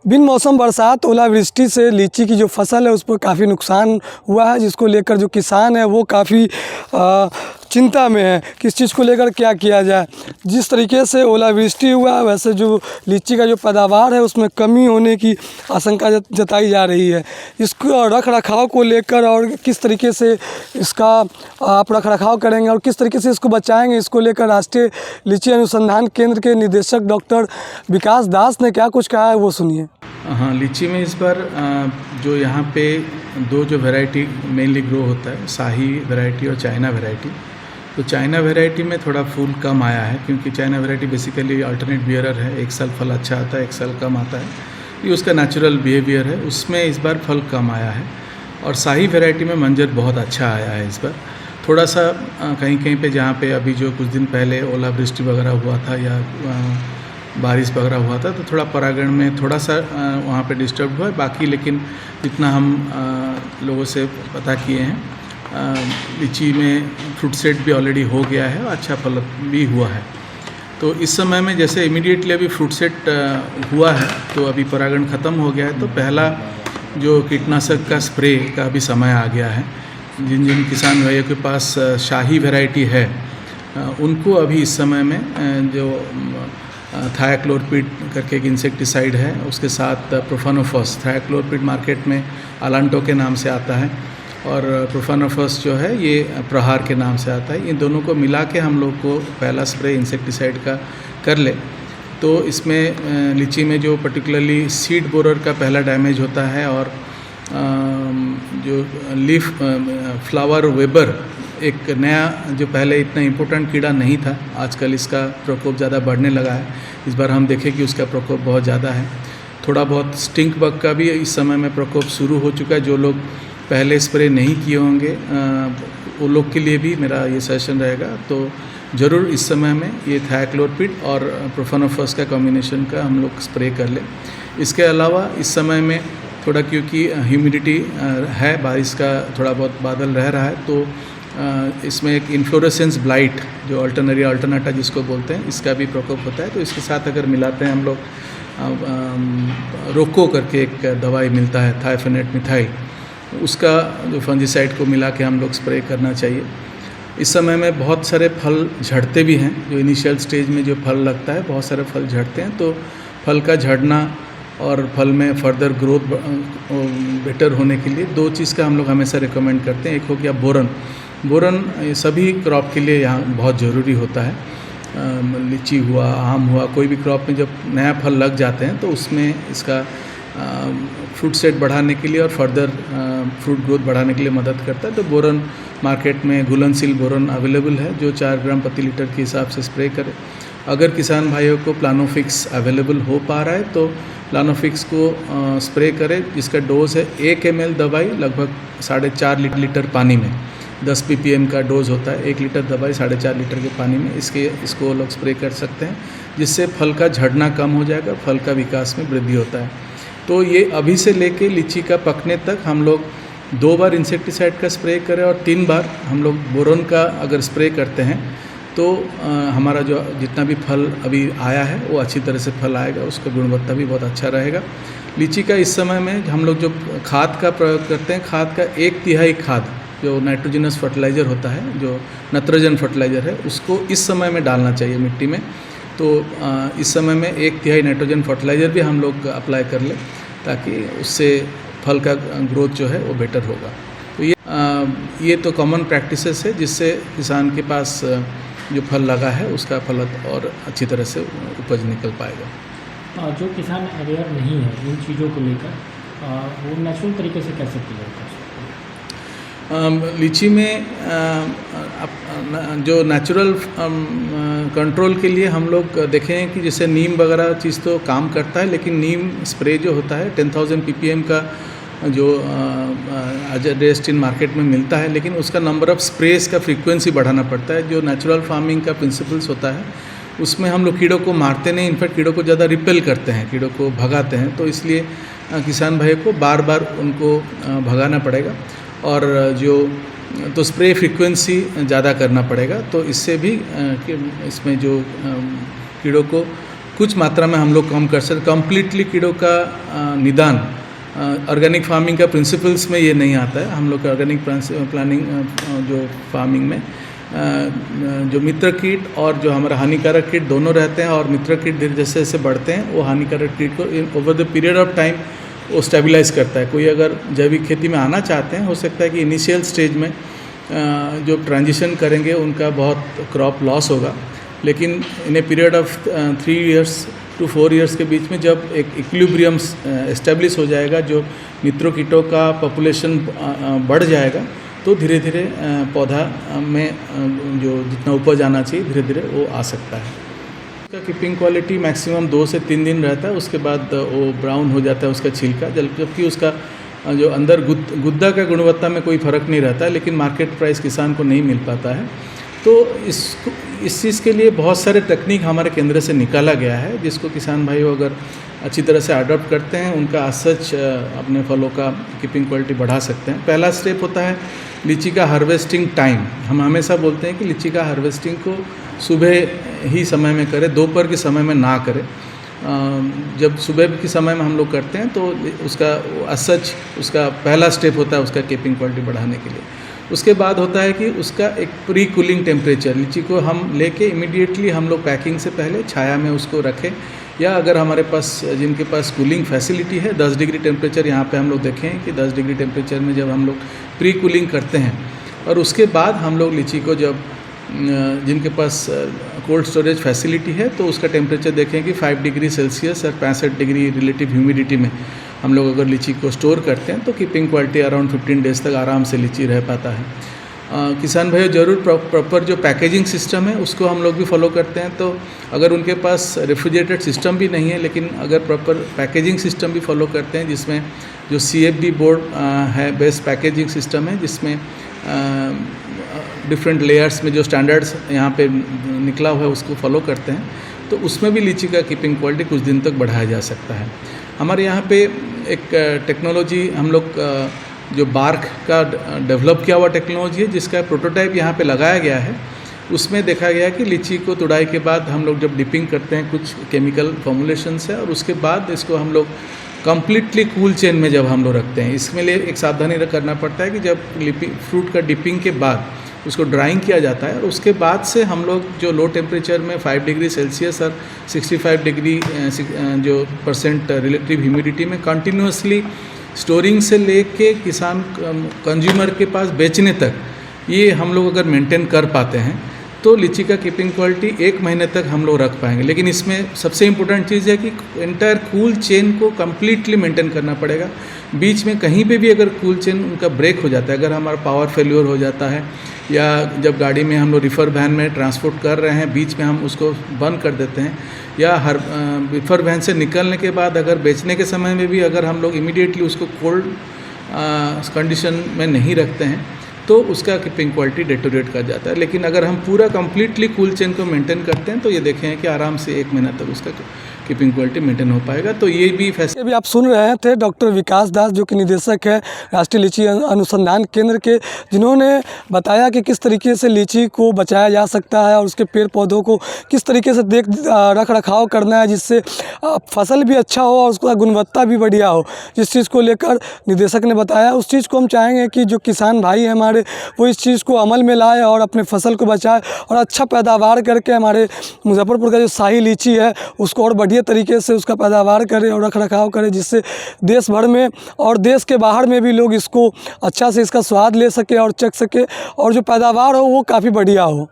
बिन मौसम बरसात ओलावृष्टि से लीची की जो फसल है उस पर काफ़ी नुकसान हुआ है, जिसको लेकर जो किसान है वो काफ़ी चिंता में है कि इस चीज़ को लेकर क्या किया जाए। जिस तरीके से ओलावृष्टि हुआ है वैसे जो लीची का जो पैदावार है उसमें कमी होने की आशंका जताई जा रही है। इसको रख रखाव को लेकर और किस तरीके से इसका आप रख रखाव करेंगे और किस तरीके से इसको बचाएंगे, इसको लेकर राष्ट्रीय लीची अनुसंधान केंद्र के निदेशक डॉक्टर विकास दास ने क्या कुछ कहा है वो सुनिए। हाँ, लीची में इस बार जो यहाँ पे दो जो वैरायटी मेनली ग्रो होता है, शाही वैरायटी और चाइना वैरायटी। तो चाइना वैरायटी में थोड़ा फूल कम आया है क्योंकि China variety basically alternate bearer है, एक साल फल अच्छा आता है, एक साल कम आता है, ये उसका नेचुरल बिहेवियर है। उसमें इस बार फल कम आया है और शाही वैरायटी में मंजर बहुत अच्छा आया है इस बार। थोड़ा सा कहीं कहीं पे जहाँ पे अभी जो कुछ दिन पहले ओलावृष्टि वगैरह हुआ था या बारिश वगैरह हुआ था तो थोड़ा परागण में थोड़ा सा वहाँ पे डिस्टर्ब हुआ है। बाकी लेकिन जितना हम लोगों से पता किए हैं, लीची में फ्रूट सेट भी ऑलरेडी हो गया है और अच्छा फल भी हुआ है। तो इस समय में जैसे इमीडिएटली अभी फ्रूट सेट हुआ है तो अभी परागण ख़त्म हो गया है, तो पहला जो कीटनाशक का स्प्रे का भी समय आ गया है। जिन जिन किसान भाइयों के पास शाही वैरायटी है उनको अभी इस समय में जो थायाक्लोरपिड करके एक इंसेक्टिसाइड है, उसके साथ प्रोफानोफॉस, थायाक्लोरपिड मार्केट में अलांटो के नाम से आता है और प्रोफानोफॉस जो है ये प्रहार के नाम से आता है। इन दोनों को मिला के हम लोग को पहला स्प्रे इंसेक्टिसाइड का कर ले तो इसमें लीची में जो पर्टिकुलरली सीड बोरर का पहला डैमेज होता है और जो लीफ फ्लावर वेबर एक नया जो पहले इतना इम्पोर्टेंट कीड़ा नहीं था, आजकल इसका प्रकोप ज़्यादा बढ़ने लगा है। इस बार हम देखें कि उसका प्रकोप बहुत ज़्यादा है। थोड़ा बहुत स्टिंक बग का भी इस समय में प्रकोप शुरू हो चुका है। जो लोग पहले स्प्रे नहीं किए होंगे वो लोग के लिए भी मेरा ये सजेशन रहेगा, तो ज़रूर इस समय में ये थायाक्लोरपिड और प्रोफानोफॉस का कॉम्बिनेशन का हम लोग स्प्रे कर लें। इसके अलावा इस समय में थोड़ा क्योंकि ह्यूमिडिटी है, बारिश का थोड़ा बहुत बादल रह रहा है, तो इसमें एक इन्फ्लोरेसेंस ब्लाइट जो अल्टरनरी अल्टरनाटा जिसको बोलते हैं, इसका भी प्रकोप होता है। तो इसके साथ अगर मिलाते हैं हम लोग रोको करके एक दवाई मिलता है थाइफेनेट मिथाइल, उसका जो फंजीसाइड को मिला के हम लोग स्प्रे करना चाहिए। इस समय में बहुत सारे फल झड़ते भी हैं, जो इनिशियल स्टेज में जो फल लगता है बहुत सारे फल झड़ते हैं, तो फल का झड़ना और फल में फर्दर ग्रोथ बेटर होने के लिए दो चीज़ का हम लोग हमेशा रिकमेंड करते हैं। एक हो गया बोरन। बोरन सभी क्रॉप के लिए यहाँ बहुत ज़रूरी होता है। लीची हुआ, आम हुआ, कोई भी क्रॉप में जब नया फल लग जाते हैं तो उसमें इसका फ्रूट सेट बढ़ाने के लिए और फर्दर फ्रूट ग्रोथ बढ़ाने के लिए मदद करता है। तो बोरन मार्केट में घुलनशील बोरन अवेलेबल है जो 4 ग्राम प्रति लीटर के हिसाब से स्प्रे करें। अगर किसान भाइयों को प्लानोफिक्स अवेलेबल हो पा रहा है तो प्लानोफिक्स को स्प्रे करें, जिसका डोज है 1 ml दवाई लगभग 4.5 लीटर पानी में। 10 ppm का डोज होता है, 1 लीटर दवाई 4.5 लीटर के पानी में इसको लोग स्प्रे कर सकते हैं, जिससे फल का झड़ना कम हो जाएगा, फल का विकास में वृद्धि होता है। तो ये अभी से लेके लीची का पकने तक हम लोग 2 बार इंसेक्टिसाइड का स्प्रे करें और 3 बार हम लोग बोरोन का अगर स्प्रे करते हैं तो हमारा जो जितना भी फल अभी आया है वो अच्छी तरह से फल आएगा, उसका गुणवत्ता भी बहुत अच्छा रहेगा। लीची का इस समय में हम लोग जो खाद का प्रयोग करते हैं, खाद का 1/3 खाद जो नाइट्रोजनस फर्टिलाइज़र होता है, जो नाइट्रोजन फर्टिलाइज़र है, उसको इस समय में डालना चाहिए मिट्टी में। तो इस समय में 1/3 नाइट्रोजन फर्टिलाइज़र भी हम लोग अप्लाई कर लें ताकि उससे फल का ग्रोथ जो है वो बेटर होगा। तो ये तो कॉमन प्रैक्टिसेस है जिससे किसान के पास जो फल लगा है उसका फल और अच्छी तरह से उपज निकल पाएगा। जो किसान अवेयर नहीं है इन चीज़ों को लेकर, वो नेचुरल तरीके से कैसे क्लियर कर सकते हैं? लीची में जो नेचुरल कंट्रोल के लिए हम लोग देखें कि जैसे नीम वगैरह चीज़ तो काम करता है, लेकिन नीम स्प्रे जो होता है 10,000 ppm का जो अजडेस्ट इन मार्केट में मिलता है, लेकिन उसका नंबर ऑफ़ स्प्रेस का फ्रीक्वेंसी बढ़ाना पड़ता है। जो नेचुरल फार्मिंग का प्रिंसिपल्स होता है उसमें हम लोग कीड़ों को मारते नहीं, इनफैक्ट कीड़ों को ज़्यादा रिपेल करते हैं, कीड़ों को भगाते हैं। तो इसलिए किसान भाई को बार बार उनको भगाना पड़ेगा और तो स्प्रे फ्रीक्वेंसी ज़्यादा करना पड़ेगा। तो इससे भी इसमें जो कीड़ों को कुछ मात्रा में हम लोग कम कर सकते। कम्प्लीटली कीड़ों का निदान ऑर्गेनिक फार्मिंग का प्रिंसिपल्स में ये नहीं आता है। हम लोग का ऑर्गेनिक प्लानिंग जो फार्मिंग में जो मित्र कीट और जो हमारा हानिकारक कीट दोनों रहते हैं, और मित्र कीट जैसे जैसे बढ़ते हैं वो हानिकारक कीट को over the period of time वो स्टेबलाइज करता है। कोई अगर जैविक खेती में आना चाहते हैं, हो सकता है कि इनिशियल स्टेज में जो ट्रांजिशन करेंगे उनका बहुत क्रॉप लॉस होगा, लेकिन in a period of 3 years to 4 years के बीच में जब एक इक्विलिब्रियम एस्टेब्लिश हो जाएगा, जो मित्रों कीटों का पॉपुलेशन बढ़ जाएगा, तो धीरे धीरे पौधा में जो जितना उपज आना चाहिए धीरे धीरे वो आ सकता है। उसका कीपिंग क्वालिटी मैक्सिमम 2 से 3 दिन रहता है, उसके बाद वो ब्राउन हो जाता है उसका छिलका, जबकि उसका जो अंदर गुद्दा का गुणवत्ता में कोई फ़र्क नहीं रहता है, लेकिन मार्केट प्राइस किसान को नहीं मिल पाता है। तो इस चीज़ के लिए बहुत सारे टेक्निक हमारे केंद्र से निकाला गया है, जिसको किसान भाई अगर अच्छी तरह से अडॉप्ट करते हैं, उनका सच अपने फलों का कीपिंग क्वालिटी बढ़ा सकते हैं। पहला स्टेप होता है लीची का हार्वेस्टिंग टाइम। हम हमेशा बोलते हैं कि लीची का हार्वेस्टिंग को सुबह ही समय में करें, दोपहर के समय में ना करें। जब सुबह के समय में हम लोग करते हैं तो उसका सच उसका पहला स्टेप होता है उसका कीपिंग क्वालिटी बढ़ाने के लिए। उसके बाद होता है कि उसका एक प्री कूलिंग टेम्परेचर, लीची को हम लेके इमीडिएटली हम लोग पैकिंग से पहले छाया में उसको रखें, या अगर हमारे पास जिनके पास कूलिंग फैसिलिटी है 10 डिग्री टेम्परेचर, यहाँ पे हम लोग देखें कि 10 डिग्री टेम्परेचर में जब हम लोग प्री कूलिंग करते हैं, और उसके बाद हम लोग लीची को जब जिनके पास कोल्ड स्टोरेज फैसिलिटी है तो उसका टेम्परेचर देखें कि 5 डिग्री सेल्सियस और 65 डिग्री रिलेटिव ह्यूमिडिटी में हम लोग अगर लीची को स्टोर करते हैं तो कीपिंग क्वालिटी अराउंड 15 डेज़ तक आराम से लीची रह पाता है। किसान भाइयों ज़रूर प्रॉपर जो पैकेजिंग सिस्टम है उसको हम लोग भी फॉलो करते हैं। तो अगर उनके पास रेफ्रिजरेटेड सिस्टम भी नहीं है, लेकिन अगर प्रॉपर पैकेजिंग सिस्टम भी फॉलो करते हैं, जिसमें जो CFD बोर्ड है बेस्ट पैकेजिंग सिस्टम है, जिसमें डिफरेंट लेयर्स में जो स्टैंडर्ड्स यहाँ पे निकला हुआ है उसको फॉलो करते हैं, तो उसमें भी लीची का कीपिंग क्वालिटी कुछ दिन तक बढ़ाया जा सकता है। हमारे यहाँ पे एक टेक्नोलॉजी हम लोग जो बार्क का डेवलप किया हुआ टेक्नोलॉजी है, जिसका प्रोटोटाइप यहाँ पे लगाया गया है। उसमें देखा गया कि लीची को तुड़ाई के बाद हम लोग जब डिपिंग करते हैं कुछ केमिकल फॉर्मुलेशन से, और उसके बाद इसको हम लोग कम्प्लीटली कूल चेन में जब हम लोग रखते हैं, इसमें लिए एक सावधानी करना पड़ता है कि जब फ्रूट का डिपिंग के बाद उसको ड्राइंग किया जाता है, और उसके बाद से हम लोग जो लो टेम्परेचर में 5 डिग्री सेल्सियस और 65 डिग्री जो % रिलेटिव ह्यूमिडिटी में कंटिन्यूसली स्टोरिंग से लेके किसान कंज्यूमर के पास बेचने तक, ये हम लोग अगर मेंटेन कर पाते हैं तो लीची का कीपिंग क्वालिटी 1 महीने तक हम लोग रख पाएंगे। लेकिन इसमें सबसे इम्पोर्टेंट चीज़ है कि एंटायर कूल चेन को कम्प्लीटली मेंटेन करना पड़ेगा। बीच में कहीं पे भी अगर कूल चेन उनका ब्रेक हो जाता है, अगर हमारा पावर फेल्योर हो जाता है, या जब गाड़ी में हम लोग रिफ़र वैन में ट्रांसपोर्ट कर रहे हैं बीच में हम उसको बंद कर देते हैं, या हर रिफ़र वैन से निकलने के बाद अगर बेचने के समय में भी अगर हम लोग इमीडिएटली उसको कोल्ड कंडीशन में नहीं रखते हैं तो उसका कीपिंग क्वालिटी डेटोरेट कर जाता है। लेकिन अगर हम पूरा कम्प्लीटली कूल चेन को मेंटेन करते हैं तो ये देखें कि आराम से 1 महीना तक उसका कीपिंग क्वालिटी मेंटेन हो पाएगा। तो ये भी अभी आप सुन रहे थे डॉक्टर विकास दास, जो कि निदेशक है राष्ट्रीय लीची अनुसंधान केंद्र के, जिन्होंने बताया कि किस तरीके से लीची को बचाया जा सकता है और उसके पेड़ पौधों को किस तरीके से रख रखाव करना है, जिससे फसल भी अच्छा हो और उसका गुणवत्ता भी बढ़िया हो। जिस चीज़ को लेकर निदेशक ने बताया, उस चीज़ को हम चाहेंगे कि जो किसान भाई हैं हमारे, वो इस चीज़ को अमल में लाए और अपने फसल को बचाए और अच्छा पैदावार करके हमारे मुजफ्फरपुर का जो शाही लीची है उसको और बढ़िया तरीके से उसका पैदावार करें और रख रखाव करें, जिससे देश भर में और देश के बाहर में भी लोग इसको अच्छा से इसका स्वाद ले सके और चख सके, और जो पैदावार हो वो काफ़ी बढ़िया हो।